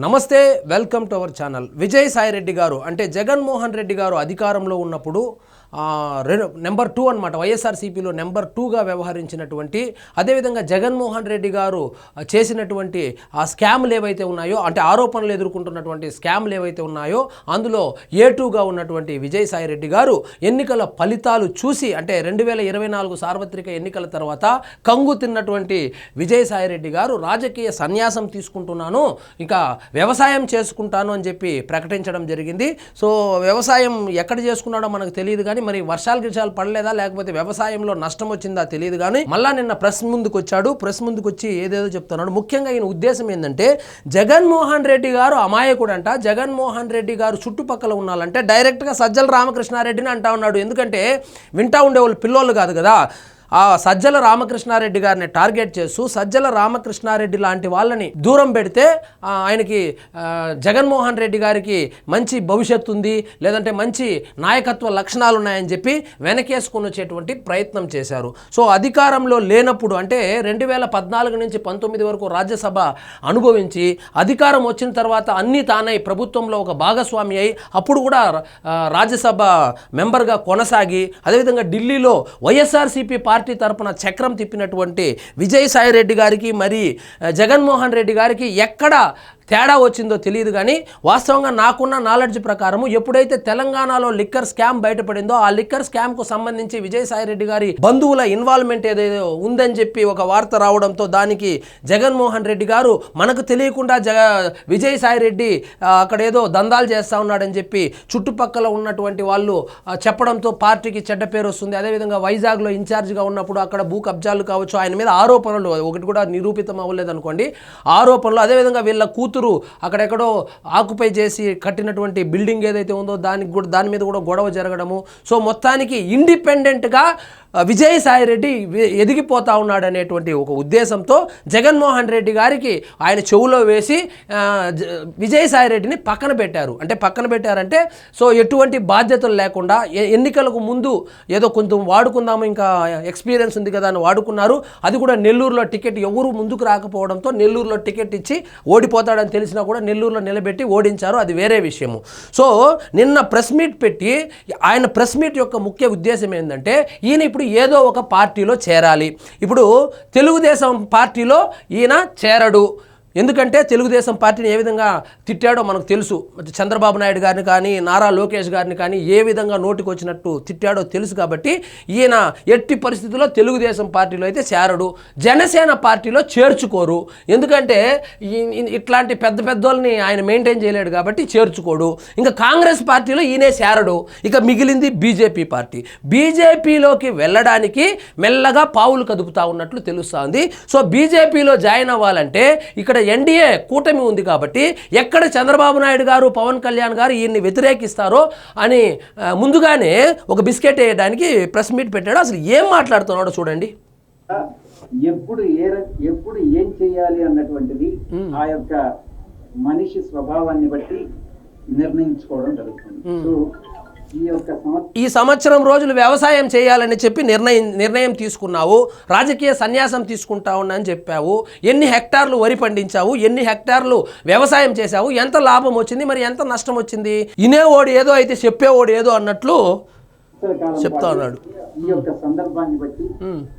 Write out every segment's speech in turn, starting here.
నమస్తే, welcome to our channel. Vijayasai Reddy గారు అంటే జగన్మోహన్ రెడ్డి గారు అధికారంలో ఉన్నప్పుడు నెంబర్ 2 అనమాట, వైఎస్ఆర్సీపీలో నెంబర్ 2గా వ్యవహరించినటువంటి, అదేవిధంగా జగన్మోహన్ రెడ్డి గారు చేసినటువంటి ఆ స్కామ్లు ఏవైతే ఉన్నాయో, అంటే ఆరోపణలు ఎదుర్కొంటున్నటువంటి స్కామ్లు ఏవైతే ఉన్నాయో అందులో A2గా ఉన్నటువంటి విజయసాయి రెడ్డి గారు ఎన్నికల ఫలితాలు చూసి, అంటే 2024 సార్వత్రిక ఎన్నికల తర్వాత కంగు తిన్నటువంటి విజయసాయి రెడ్డి గారు రాజకీయ సన్యాసం తీసుకుంటున్నాను, ఇంకా వ్యవసాయం చేసుకుంటాను అని చెప్పి ప్రకటించడం జరిగింది. సో వ్యవసాయం ఎక్కడ చేసుకున్నాడో మనకు తెలియదు కానీ, మరి వర్షాలు పడలేదా లేకపోతే వ్యవసాయంలో నష్టం వచ్చిందా తెలియదు కానీ, మళ్ళా నిన్న ప్రెస్ ముందుకు వచ్చాడు. ప్రెస్ ముందుకు వచ్చి ఏదేదో చెప్తున్నాడు. ముఖ్యంగా ఈయన ఉద్దేశం ఏంటంటే, జగన్మోహన్ రెడ్డి గారు అమాయకుడంట, జగన్మోహన్ రెడ్డి గారు చుట్టుపక్కల ఉన్నాలంటే డైరెక్ట్గా సజ్జల రామకృష్ణారెడ్డిని అంటా ఉన్నాడు. ఎందుకంటే వింటా ఉండేవాళ్ళు పిల్లోళ్ళు కాదు కదా, ఆ సజ్జల రామకృష్ణారెడ్డి గారిని టార్గెట్ చేస్తూ సజ్జల రామకృష్ణారెడ్డి లాంటి వాళ్ళని దూరం పెడితే ఆయనకి జగన్మోహన్ రెడ్డి గారికి మంచి భవిష్యత్తు ఉంది, లేదంటే మంచి నాయకత్వ లక్షణాలు ఉన్నాయని చెప్పి వెనకేసుకొని వచ్చేటువంటి ప్రయత్నం చేశారు. సో అధికారంలో లేనప్పుడు, అంటే 2014 నుంచి 19 వరకు రాజ్యసభ అనుభవించి అధికారం వచ్చిన తర్వాత అన్నీ తానై ప్రభుత్వంలో ఒక భాగస్వామి అయి అప్పుడు కూడా రాజ్యసభ మెంబర్గా కొనసాగి, అదేవిధంగా ఢిల్లీలో వైఎస్ఆర్సీపీ పార్టీ తరపున చక్రం తిప్పినటువంటి విజయసాయి రెడ్డి గారికి మరి జగన్మోహన్ రెడ్డి గారికి ఎక్కడ తేడా వచ్చిందో తెలియదు కానీ, వాస్తవంగా నాకున్న నాలెడ్జ్ ప్రకారము ఎప్పుడైతే తెలంగాణలో లిక్కర్ స్కామ్ బయటపడిందో ఆ లిక్కర్ స్కామ్కు సంబంధించి విజయసాయి రెడ్డి గారి బంధువుల ఇన్వాల్వ్మెంట్ ఏదైతే ఉందని చెప్పి ఒక వార్త రావడంతో దానికి జగన్మోహన్ రెడ్డి గారు మనకు తెలియకుండా విజయసాయి రెడ్డి అక్కడ ఏదో దందాలు చేస్తూ ఉన్నాడని చెప్పి చుట్టుపక్కల ఉన్నటువంటి వాళ్ళు చెప్పడంతో పార్టీకి చెడ్డ పేరు వస్తుంది. అదేవిధంగా వైజాగ్లో ఇన్ఛార్జ్గా ఉన్నప్పుడు అక్కడ భూ కబ్జాలు కావచ్చు, ఆయన మీద ఆరోపణలు ఒకటి కూడా నిరూపితం అవ్వలేదు అనుకోండి, ఆరోపణలు, అదేవిధంగా వీళ్ళ కూతురు అక్కడెక్కడో ఆక్యుపై చేసి కట్టినటువంటి బిల్డింగ్ ఏదైతే ఉందో దాని మీద కూడా గొడవ జరగడము. సో మొత్తానికి ఇండిపెండెంట్గా విజయసాయి రెడ్డి ఎదిగిపోతా ఉన్నాడు అనేటువంటి ఒక ఉద్దేశంతో జగన్మోహన్ రెడ్డి గారికి ఆయన చెవులో వేసి విజయసాయి రెడ్డిని పక్కన పెట్టారు. అంటే పక్కన పెట్టారంటే, సో ఎటువంటి బాధ్యతలు లేకుండా ఎన్నికలకు ముందు ఏదో కొంచెం వాడుకుందాము, ఇంకా ఎక్స్పీరియన్స్ ఉంది కదా అని వాడుకున్నారు. అది కూడా నెల్లూరులో టికెట్ ఎవరు ముందుకు రాకపోవడంతో నెల్లూరులో టికెట్ ఇచ్చి ఓడిపోతాడని తెలిసినా కూడా నెల్లూరులో నిలబెట్టి ఓడించారు, అది వేరే విషయము. సో నిన్న ప్రెస్ మీట్ పెట్టి ఆయన ప్రెస్ మీట్ యొక్క ముఖ్య ఉద్దేశం ఏంటంటే, ఈయన ఇప్పుడు ఏదో ఒక పార్టీలో చేరాలి. ఇప్పుడు తెలుగుదేశం పార్టీలో ఈయన చేరడు. ఎందుకంటే తెలుగుదేశం పార్టీని ఏ విధంగా తిట్టాడో మనకు తెలుసు. చంద్రబాబు నాయుడు గారిని కానీ నారా లోకేష్ గారిని కానీ ఏ విధంగా నోటికి వచ్చినట్టు తిట్టాడో తెలుసు. కాబట్టి ఈయన ఎట్టి పరిస్థితుల్లో తెలుగుదేశం పార్టీలో అయితే చేరడు, జనసేన పార్టీలో చేర్చుకోరు. ఎందుకంటే ఇట్లాంటి పెద్ద పెద్దోళ్ళని ఆయన మెయింటైన్ చేయలేడు కాబట్టి చేర్చుకోడు. ఇంకా కాంగ్రెస్ పార్టీలో ఈయనే చేరడు. ఇక మిగిలింది బీజేపీ పార్టీ. బీజేపీలోకి వెళ్ళడానికి మెల్లగా పావులు కదుపుతా ఉన్నట్లు తెలుస్తోంది. సో బీజేపీలో జాయిన్ అవ్వాలంటే ఇక్కడ ఎన్డీఏ కూటమి ఉంది కాబట్టి ఎక్కడ చంద్రబాబు నాయుడు గారు పవన్ కళ్యాణ్ గారు ఈయన్ని వ్యతిరేకిస్తారో అని ముందుగానే ఒక బిస్కెట్ వేయడానికి ప్రెస్ మీట్ పెట్టాడు. అసలు ఏం మాట్లాడుతున్నాడో చూడండి. ఎప్పుడు ఏం చేయాలి అన్నటువంటిది ఆ యొక్క మనిషి స్వభావాన్ని బట్టి నిర్ణయించుకోవడం జరుగుతుంది. సో ఈ సంవత్సరం రోజులు వ్యవసాయం చేయాలని చెప్పి నిర్ణయం తీసుకున్నావు, రాజకీయ సన్యాసం తీసుకుంటావు అని చెప్పావు. ఎన్ని హెక్టార్లు వరి పండించావు, ఎన్ని హెక్టార్లు వ్యవసాయం చేశావు, ఎంత లాభం వచ్చింది, మరి ఎంత నష్టం వచ్చింది? ఇనేవాడు ఏదో అయితే చెప్పేవాడు ఏదో అన్నట్లు చెప్తా ఉన్నాడు. ఈ యొక్క సందర్భాన్ని బట్టి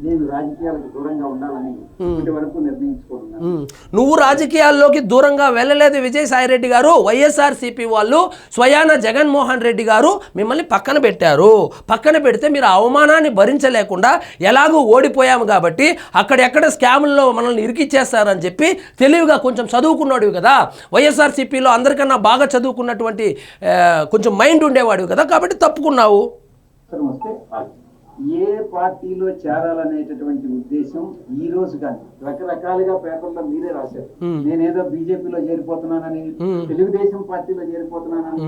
నేను రాజకీయాలకు దూరంగా ఉండాలని ఇంతవరకు నిర్ణయించుకున్నాను. నువ్వు రాజకీయాల్లోకి దూరంగా వెళ్ళలేదు విజయసాయి రెడ్డి గారు. వైఎస్ఆర్సీపీ వాళ్ళు స్వయాన జగన్మోహన్ రెడ్డి గారు మిమ్మల్ని పక్కన పెట్టారు. పక్కన పెడితే మీరు అవమానాన్ని భరించలేకుండా ఎలాగూ ఓడిపోయాము కాబట్టి అక్కడెక్కడ స్కాముల్లో మనల్ని ఇరికిచ్చేస్తారని చెప్పి తెలివిగా కొంచెం చదువుకున్నాడు కదా, వైఎస్ఆర్సీపీలో అందరికన్నా బాగా చదువుకున్నటువంటి కొంచెం మైండ్ ఉండేవాడు కదా, కాబట్టి తప్పుకున్నావు. వస్తే ఏ పార్టీలో చేరాలనేటటువంటి ఉద్దేశం ఈ రోజు కానీ రకరకాలుగా పేపర్లో మీరే రాశారు. నేనేదో బీజేపీలో చేరిపోతున్నానని, తెలుగుదేశం పార్టీలో చేరిపోతున్నానని,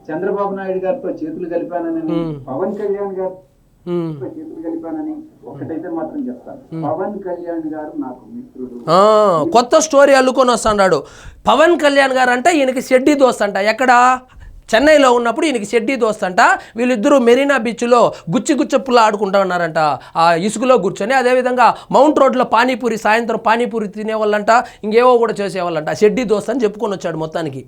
చంద్రబాబు నాయుడు గారితో చేతులు కలిపానని, పవన్ కళ్యాణ్ గారితో చేతులు కలిపానని. ఒకటైతే మాత్రం చెప్తాను, పవన్ కళ్యాణ్ గారు నాకు మిత్రుడు. కొత్త స్టోరీ అల్లుకొని వస్తున్నాడు. పవన్ కళ్యాణ్ గారు అంటే ఈయనకి షెడ్డీ దోస్త్ అంట. ఎక్కడ? చెన్నైలో ఉన్నప్పుడు ఈయనకి షెడ్డీ దోస్త్ అంట. వీళ్ళిద్దరూ మెరీనా బీచ్లో గుచ్చిపుల్ల ఆడుకుంటా ఉన్నారంట ఆ ఇసుకలో కూర్చొని. అదేవిధంగా మౌంట్ రోడ్లో పానీపూరి, సాయంత్రం పానీపూరి తినేవాళ్ళంట, ఇంకేవో కూడా చేసేవాళ్ళంట. షెడ్డీ దోస్త్ అని చెప్పుకొని వచ్చాడు మొత్తానికి.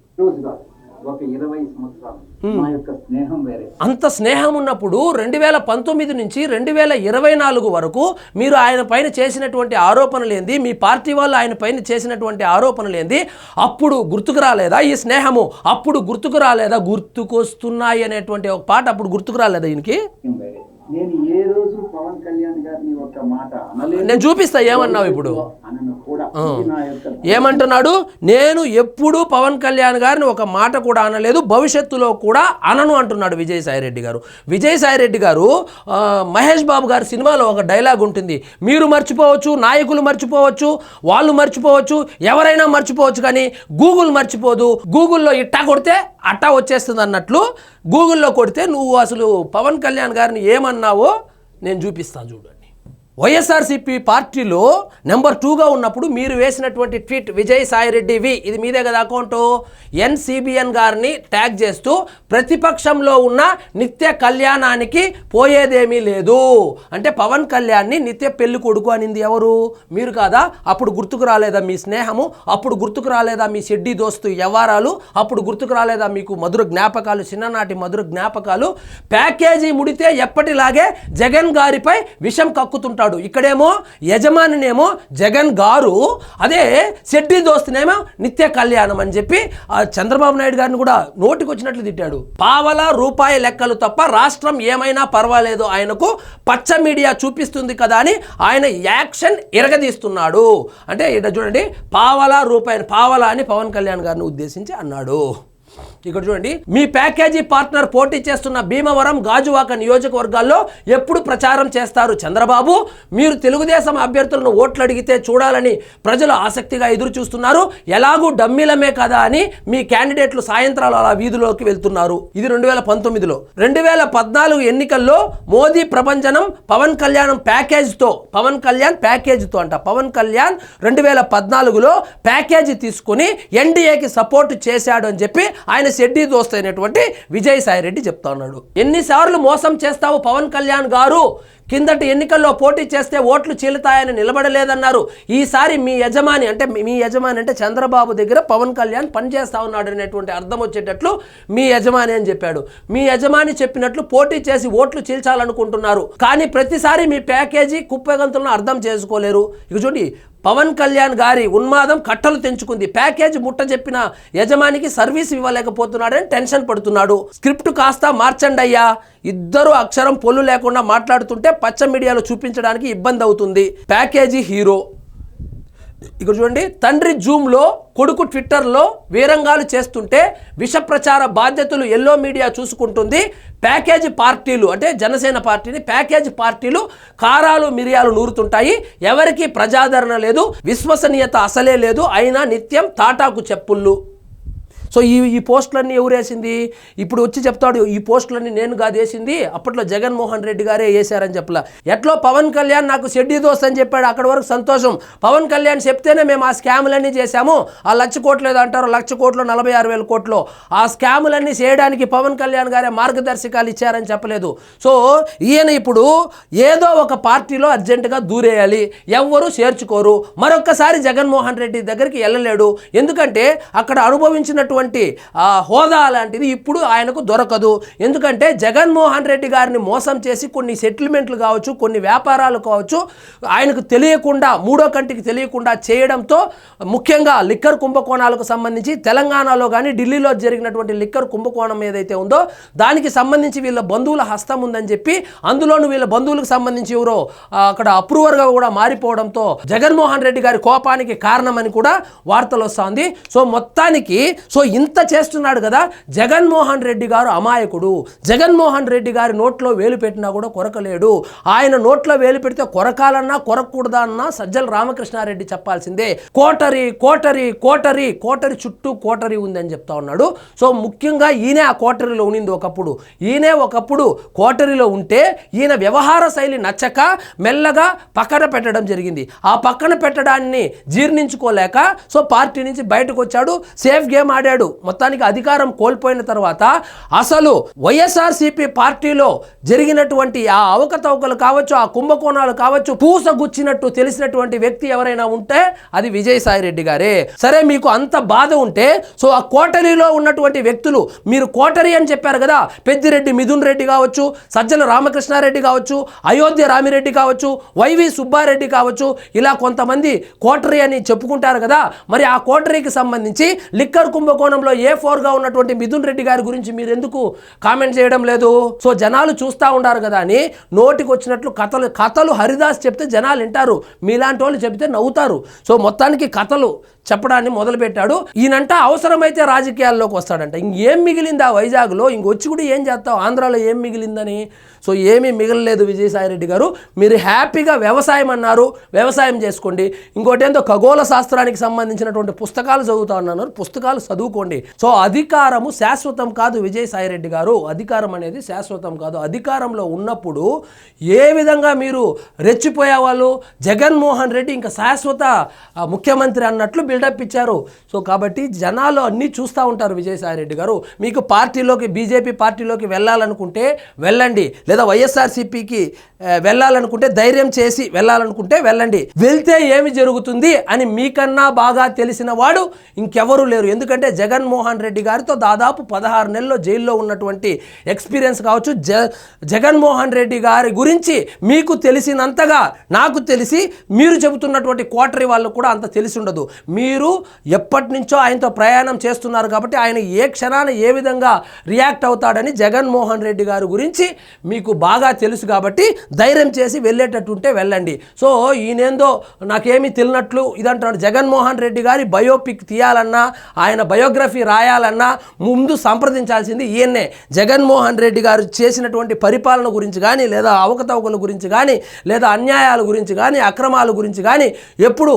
ఒక 20 సంవత్సరాలు మా యొక్క స్నేహం వేరే. అంత స్నేహం ఉన్నప్పుడు 2019 నుంచి 2024 వరకు మీరు ఆయన పైన చేసినటువంటి ఆరోపణలు ఏంది, మీ పార్టీ వాళ్ళు ఆయన పైన చేసినటువంటి ఆరోపణలు ఏంది, అప్పుడు గుర్తుకు రాలేదా ఈ స్నేహము? అప్పుడు గుర్తుకు రాలేదా? గుర్తుకొస్తున్నాయి అనేటువంటి ఒక పాట అప్పుడు గుర్తుకు రాలేదా ఈయనకి? నేను ఏ రోజు పవన్ కళ్యాణ్ గారిని ఒక మాట అనలేదు. నేను చూపిస్తా ఏమన్నావు ఇప్పుడు. ఏమంటున్నాడు? నేను ఎప్పుడు పవన్ కళ్యాణ్ గారిని ఒక మాట కూడా అనలేదు, భవిష్యత్తులో కూడా అనను అంటున్నాడు విజయసాయిరెడ్డి గారు. విజయసాయిరెడ్డి గారు మహేష్ బాబు గారి సినిమాలో ఒక డైలాగ్ ఉంటుంది, మీరు మర్చిపోవచ్చు, నాయకులు మర్చిపోవచ్చు, వాళ్ళు మర్చిపోవచ్చు, ఎవరైనా మర్చిపోవచ్చు, కానీ గూగుల్ మర్చిపోదు. గూగుల్లో ఇట్టా కొడితే అట్టా వచ్చేస్తుంది అన్నట్లు గూగుల్లో కొడితే నువ్వు అసలు పవన్ కళ్యాణ్ గారిని ఏమన్నావో నేను చూపిస్తాను చూడండి. వైఎస్ఆర్సీపీ పార్టీలో నెంబర్ 2గా ఉన్నప్పుడు మీరు వేసినటువంటి ట్వీట్, విజయసాయిరెడ్డి వి, ఇది మీదే కదా అకౌంటు, ఎన్సిబిఎన్ గారిని ట్యాగ్ చేస్తూ ప్రతిపక్షంలో ఉన్న నిత్య కళ్యాణానికి పోయేదేమీ లేదు అంటే పవన్ కళ్యాణ్ని నిత్య పెళ్లి కొడుకు అనింది ఎవరు? మీరు కాదా? అప్పుడు గుర్తుకు రాలేదా మీ స్నేహము? అప్పుడు గుర్తుకు రాలేదా మీ షెడ్డీ దోస్తు వ్యవహారాలు? అప్పుడు గుర్తుకు రాలేదా మీకు మధుర జ్ఞాపకాలు, చిన్ననాటి మధుర జ్ఞాపకాలు? ప్యాకేజీ ముడితే ఎప్పటిలాగే జగన్ గారిపై విషం కక్కుతుంటాడు. ఇక్కడేమో యజమానినేమో జగన్ గారు, అదే షెడ్డీ దోస్తునేమో నిత్య కళ్యాణం అని చెప్పి చంద్రబాబు నాయుడు గారిని కూడా నోటికి వచ్చినట్లు తిట్టాడు. పావల రూపాయి లెక్కలు తప్ప రాష్ట్రం ఏమైనా పర్వాలేదు, ఆయనకు పచ్చ మీడియా చూపిస్తుంది కదా అని ఆయన యాక్షన్ ఇరగదీస్తున్నాడు. అంటే ఇక్కడ చూడండి, పావల రూపాయి, పావల అని పవన్ కళ్యాణ్ గారిని ఉద్దేశించి అన్నాడు. ఇక్కడ చూడండి, మీ ప్యాకేజీ పార్ట్నర్ పోటీ చేస్తున్న భీమవరం, గాజువాక నియోజకవర్గాల్లో ఎప్పుడు ప్రచారం చేస్తారు చంద్రబాబు? మీరు తెలుగుదేశం అభ్యర్థులను ఓట్లు అడిగితే చూడాలని ప్రజలు ఆసక్తిగా ఎదురు చూస్తున్నారు. ఎలాగూ డమ్మీలమే కదా అని మీ క్యాండిడేట్లు సాయంత్రాలు అలా వీధిలోకి వెళ్తున్నారు. ఇది 2019లో. 2014 ఎన్నికల్లో మోదీ ప్రభంజనం పవన్ కళ్యాణ్ ప్యాకేజ్తో, పవన్ కళ్యాణ్ ప్యాకేజీతో అంట. పవన్ కళ్యాణ్ 2014లో ప్యాకేజీ తీసుకుని ఎన్డీఏకి సపోర్ట్ చేశాడు అని చెప్పి ఆయన షెడ్డీ దోస్త్ అయినటువంటి విజయసాయిరెడ్డి చెప్తా ఉన్నాడు. ఎన్నిసార్లు మోసం చేస్తావు పవన్ కళ్యాణ్ గారు? కిందటి ఎన్నికల్లో పోటీ చేస్తే ఓట్లు చీలుతాయని నిలబడలేదన్నారు. ఈసారి మీ యజమాని అంటే చంద్రబాబు దగ్గర పవన్ కళ్యాణ్ పనిచేస్తా ఉన్నాడు అనేటువంటి అర్థం వచ్చేటట్లు మీ యజమాని అని చెప్పాడు. మీ యజమాని చెప్పినట్లు పోటీ చేసి ఓట్లు చీల్చాలనుకుంటున్నారు, కానీ ప్రతిసారి మీ ప్యాకేజీ కుప్పగంతులను అర్థం చేసుకోలేరు. ఇక చూడండి, పవన్ కళ్యాణ్ గారి ఉన్మాదం కట్టలు తెంచుకుంది. ప్యాకేజ్ ముట్ట చెప్పిన యజమానికి సర్వీస్ ఇవ్వలేకపోతున్నాడని టెన్షన్ పడుతున్నాడు. స్క్రిప్ట్ కాస్త మార్చండి అయ్యా. ఇద్దరు అక్షరం పొల్లు లేకుండా మాట్లాడుతుంటే పచ్చ మీడియాలో చూపించడానికి ఇబ్బంది అవుతుంది. Package hero. ఇక్కడ చూడండి, తండ్రి జూమ్లో కొడుకు ట్విట్టర్లో వీరంగాలు చేస్తుంటే విష ప్రచార బాధ్యతలు ఎల్లో మీడియా చూసుకుంటుంది. ప్యాకేజీ పార్టీలు అంటే జనసేన పార్టీని ప్యాకేజీ పార్టీలు కారాలు మిరియాలు నూరుతుంటాయి. ఎవరికి ప్రజాదరణ లేదు, విశ్వసనీయత అసలే లేదు, అయినా నిత్యం తాటాకు చెప్పుళ్ళు. సో ఈ పోస్టులన్నీ ఎవరు వేసింది? ఇప్పుడు వచ్చి చెప్తాడు ఈ పోస్టులన్నీ నేను కాదు వేసింది, అప్పట్లో జగన్మోహన్ రెడ్డి గారే వేశారని చెప్పలా. ఎట్లో పవన్ కళ్యాణ్ నాకు షెడ్డీ దోస్త్ అని చెప్పాడు, అక్కడి వరకు సంతోషం. పవన్ కళ్యాణ్ చెప్తేనే మేము ఆ స్కాములన్నీ చేశాము. ఆ 1,00,000 కోట్లు ఏదో అంటారు, 1,00,000 కోట్లు 46,000 కోట్లు ఆ స్కాములన్నీ చేయడానికి పవన్ కళ్యాణ్ గారే మార్గదర్శకాలు ఇచ్చారని చెప్పలేదు. సో ఈయన ఇప్పుడు ఏదో ఒక పార్టీలో అర్జెంటుగా దూరేయాలి, ఎవ్వరూ చేర్చుకోరు. మరొక్కసారి జగన్మోహన్ రెడ్డి దగ్గరికి వెళ్ళలేడు, ఎందుకంటే అక్కడ అనుభవించినటువంటి ఆ హోదా లాంటిది ఇప్పుడు ఆయనకు దొరకదు. ఎందుకంటే జగన్మోహన్ రెడ్డి గారిని మోసం చేసి కొన్ని సెటిల్మెంట్లు కావచ్చు, కొన్ని వ్యాపారాలు కావచ్చు, ఆయనకు తెలియకుండా, మూడో కంటికి తెలియకుండా చేయడంతో, ముఖ్యంగా లిక్కర్ కుంభకోణాలకు సంబంధించి తెలంగాణలో కానీ ఢిల్లీలో జరిగినటువంటి లిక్కర్ కుంభకోణం ఏదైతే ఉందో దానికి సంబంధించి వీళ్ళ బంధువుల హస్తం ఉందని చెప్పి, అందులోనూ వీళ్ళ బంధువులకు సంబంధించి ఎవరో అక్కడ అప్రూవర్గా కూడా మారిపోవడంతో జగన్మోహన్ రెడ్డి గారి కోపానికి కారణమని కూడా వార్తలు వస్తుంది. సో మొత్తానికి ఇంత చేస్తున్నాడు కదా జగన్మోహన్ రెడ్డి గారు అమాయకుడు. జగన్మోహన్ రెడ్డి గారి నోట్లో వేలు పెట్టినా కూడా కొరకలేడు. ఆయన నోట్లో వేలు పెడితే కొరకాలన్నా కొరకూడదా అన్నా సజ్జల రామకృష్ణారెడ్డి చెప్పాల్సిందే. కోటరి కోటరి కోటరి కోటరి చుట్టూ కోటరి ఉందని చెప్తా ఉన్నాడు. సో ముఖ్యంగా ఈయనే ఆ కోటరిలో ఉండింది ఒకప్పుడు. ఈయనే ఒకప్పుడు కోటరిలో ఉంటే ఈయన వ్యవహార శైలి నచ్చక మెల్లగా పక్కన పెట్టడం జరిగింది. ఆ పక్కన పెట్టడాన్ని జీర్ణించుకోలేక సో పార్టీ నుంచి బయటకు వచ్చాడు, సేఫ్ గేమ్ ఆడాడు. కోల్పోయాడు. మొత్తానికి అధికారం కోల్పోయిన తర్వాత అసలు వైఎస్ఆర్సీపీ పార్టీలో జరిగినటువంటి ఆ అవకతవకలు కావచ్చు, ఆ కుంభకోణాలు కావచ్చు, పూసగుచ్చినట్టు తెలిసినటువంటి వ్యక్తి ఎవరైనా ఉంటే అది విజయసాయిరెడ్డి గారే. సరే, మీకు అంత బాధ ఉంటే సో ఆ కోటరీలో ఉన్నటువంటి వ్యక్తులు, మీరు కోటరీ అని చెప్పారు కదా, పెద్దిరెడ్డి మిథున్ రెడ్డి కావచ్చు, సజ్జల రామకృష్ణారెడ్డి కావచ్చు, అయోధ్య రామిరెడ్డి కావచ్చు, వైవి సుబ్బారెడ్డి కావచ్చు, ఇలా కొంతమంది కోటరీ అని చెప్పుకుంటారు కదా. మరి ఆ కోటరీకి సంబంధించి లిక్కర్ కుంభకోణంలో A4గా ఉన్నటువంటి మిథున్ రెడ్డి గారి గురించి మీరు ఎందుకు కామెంట్ చేయడం లేదు? సో జనాలు చూస్తూ ఉండారు కదా అని నోటికి వచ్చినట్లు కథలు హరిదాస్ చెప్తే జనాలు వింటారు, మీలాంటి వాళ్ళు చెప్తే నవ్వుతారు. సో మొత్తానికి కథలు చెప్పడాన్ని మొదలుపెట్టాడు. ఈయనంట అవసరమైతే రాజకీయాల్లోకి వస్తాడంట. ఇంకేం మిగిలింది ఆ వైజాగ్లో? ఇంకొచ్చి కూడా ఏం చేస్తావు? ఆంధ్రాలో ఏం మిగిలిందని? సో ఏమీ మిగలలేదు విజయసాయిరెడ్డి గారు. మీరు హ్యాపీగా వ్యవసాయం అన్నారు, వ్యవసాయం చేసుకోండి. ఇంకోటి ఏందో ఖగోళ శాస్త్రానికి సంబంధించినటువంటి పుస్తకాలు చదువుతా ఉన్నారు, పుస్తకాలు చదువుకోండి. సో అధికారము శాశ్వతం కాదు విజయసాయిరెడ్డి గారు, అధికారం అనేది శాశ్వతం కాదు. అధికారంలో ఉన్నప్పుడు ఏ విధంగా మీరు రెచ్చిపోయేవాళ్ళు, జగన్మోహన్ రెడ్డి ఇంకా శాశ్వత ముఖ్యమంత్రి అన్నట్లు బిల్డప్ ఇచ్చారు. సో కాబట్టి జనాలు అన్నీ చూస్తూ ఉంటారు. విజయసాయిరెడ్డి గారు, మీకు పార్టీలోకి, బీజేపీ పార్టీలోకి వెళ్ళాలనుకుంటే వెళ్ళండి, లేదా వైఎస్ఆర్సీపీకి వెళ్ళాలనుకుంటే ధైర్యం చేసి వెళ్ళాలనుకుంటే వెళ్ళండి. వెళ్తే ఏమి జరుగుతుంది అని మీకన్నా బాగా తెలిసిన వాడు ఇంకెవరూ లేరు. ఎందుకంటే జగన్మోహన్ రెడ్డి గారితో దాదాపు 16 నెలల్లో జైల్లో ఉన్నటువంటి ఎక్స్పీరియన్స్ కావచ్చు. జగన్మోహన్ రెడ్డి గారి గురించి మీకు తెలిసినంతగా నాకు తెలిసి మీరు చెబుతున్నటువంటి కోటరీ వాళ్ళు కూడా అంత తెలిసి ఉండదు. మీరు ఎప్పటి నుంచో ఆయనతో ప్రయాణం చేస్తున్నారు కాబట్టి ఆయన ఏ క్షణాన ఏ విధంగా రియాక్ట్ అవుతాడని జగన్మోహన్ రెడ్డి గారి గురించి మీకు బాగా తెలుసు కాబట్టి ధైర్యం చేసి వెళ్ళేటట్టుంటే వెళ్ళండి. సో ఈయనేందో నాకేమీ తెలియనట్లు ఇదంటున్నాడు. జగన్మోహన్ రెడ్డి గారి బయోపిక్ తీయాలన్నా, ఆయన బయోగ్రఫీ రాయాలన్నా ముందు సంప్రదించాల్సింది ఈయన్నే. జగన్మోహన్ రెడ్డి గారు చేసినటువంటి పరిపాలన గురించి కానీ, లేదా అవకతవకల గురించి కానీ, లేదా అన్యాయాల గురించి కానీ, అక్రమాల గురించి కానీ ఎప్పుడు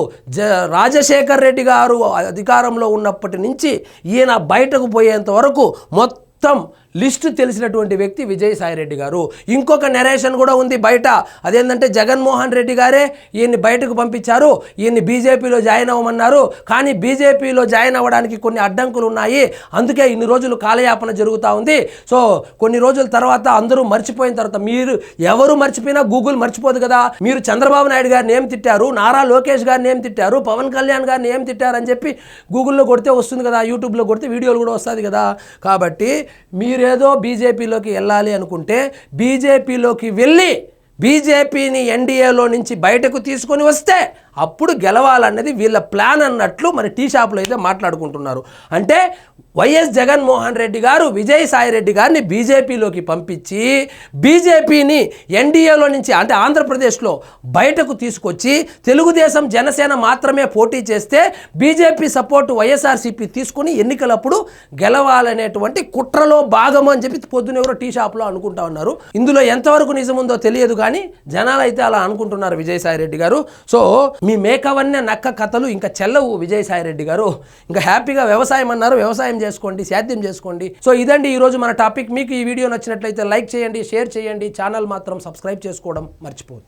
రాజశేఖర్ రెడ్డి గారు అధికారంలో ఉన్నప్పటి నుంచి ఈయన బయటకు పోయేంత వరకు మొత్తం లిస్టు తెలిసినటువంటి వ్యక్తి విజయసాయిరెడ్డి గారు. ఇంకొక నెరేషన్ కూడా ఉంది బయట. అదేంటంటే జగన్మోహన్ రెడ్డి గారే ఈయన్ని బయటకు పంపించారు, ఈయన్ని బీజేపీలో జాయిన్ అవ్వమన్నారు. కానీ బీజేపీలో జాయిన్ అవ్వడానికి కొన్ని అడ్డంకులు ఉన్నాయి, అందుకే ఇన్ని రోజులు కాలయాపన జరుగుతూ ఉంది. సో కొన్ని రోజుల తర్వాత అందరూ మర్చిపోయిన తర్వాత, మీరు ఎవరు మర్చిపోయినా గూగుల్ మర్చిపోదు కదా. మీరు చంద్రబాబు నాయుడు గారిని ఏం తిట్టారు, నారా లోకేష్ గారిని ఏం తిట్టారు, పవన్ కళ్యాణ్ గారిని ఏం తిట్టారు అని చెప్పి గూగుల్లో కొడితే వస్తుంది కదా, యూట్యూబ్లో కొడితే వీడియోలు కూడా వస్తుంది కదా. కాబట్టి మీరేదో బీజేపీలోకి వెళ్ళాలి అనుకుంటే బీజేపీలోకి వెళ్ళి బీజేపీని ఎన్డీఏలో నుంచి బయటకు తీసుకొని వస్తే అప్పుడు గెలవాలన్నది వీళ్ళ ప్లాన్ అన్నట్లు మరి టీ షాపులో అయితే మాట్లాడుకుంటున్నారు. అంటే వైఎస్ జగన్మోహన్ రెడ్డి గారు విజయసాయిరెడ్డి గారిని బీజేపీలోకి పంపించి బీజేపీని ఎన్డీఏలో నుంచి అంటే ఆంధ్రప్రదేశ్లో బయటకు తీసుకొచ్చి తెలుగుదేశం జనసేన మాత్రమే పోటీ చేస్తే బీజేపీ సపోర్టు వైఎస్ఆర్సీపీ తీసుకుని ఎన్నికలప్పుడు గెలవాలనేటువంటి కుట్రలో భాగం అని చెప్పి పొద్దున ఎవరో టీ షాప్లో అనుకుంటా ఉన్నారు. ఇందులో ఎంతవరకు నిజముందో తెలియదు కానీ జనాలు అయితే అలా అనుకుంటున్నారు విజయసాయిరెడ్డి గారు. సో మీ మేకవన్నీ నక్క కథలు ఇంకా చెల్లవు విజయసాయిరెడ్డి గారు. ఇంకా హ్యాపీగా వ్యవసాయం అన్నారు, వ్యవసాయం చేసుకోండి, సేద్యం చేసుకోండి. సో ఇదండి ఈరోజు మన టాపిక్. మీకు ఈ వీడియో నచ్చినట్లయితే లైక్ చేయండి, షేర్ చేయండి, ఛానల్ మాత్రం సబ్స్క్రైబ్ చేసుకోవడం మర్చిపోవద్దు.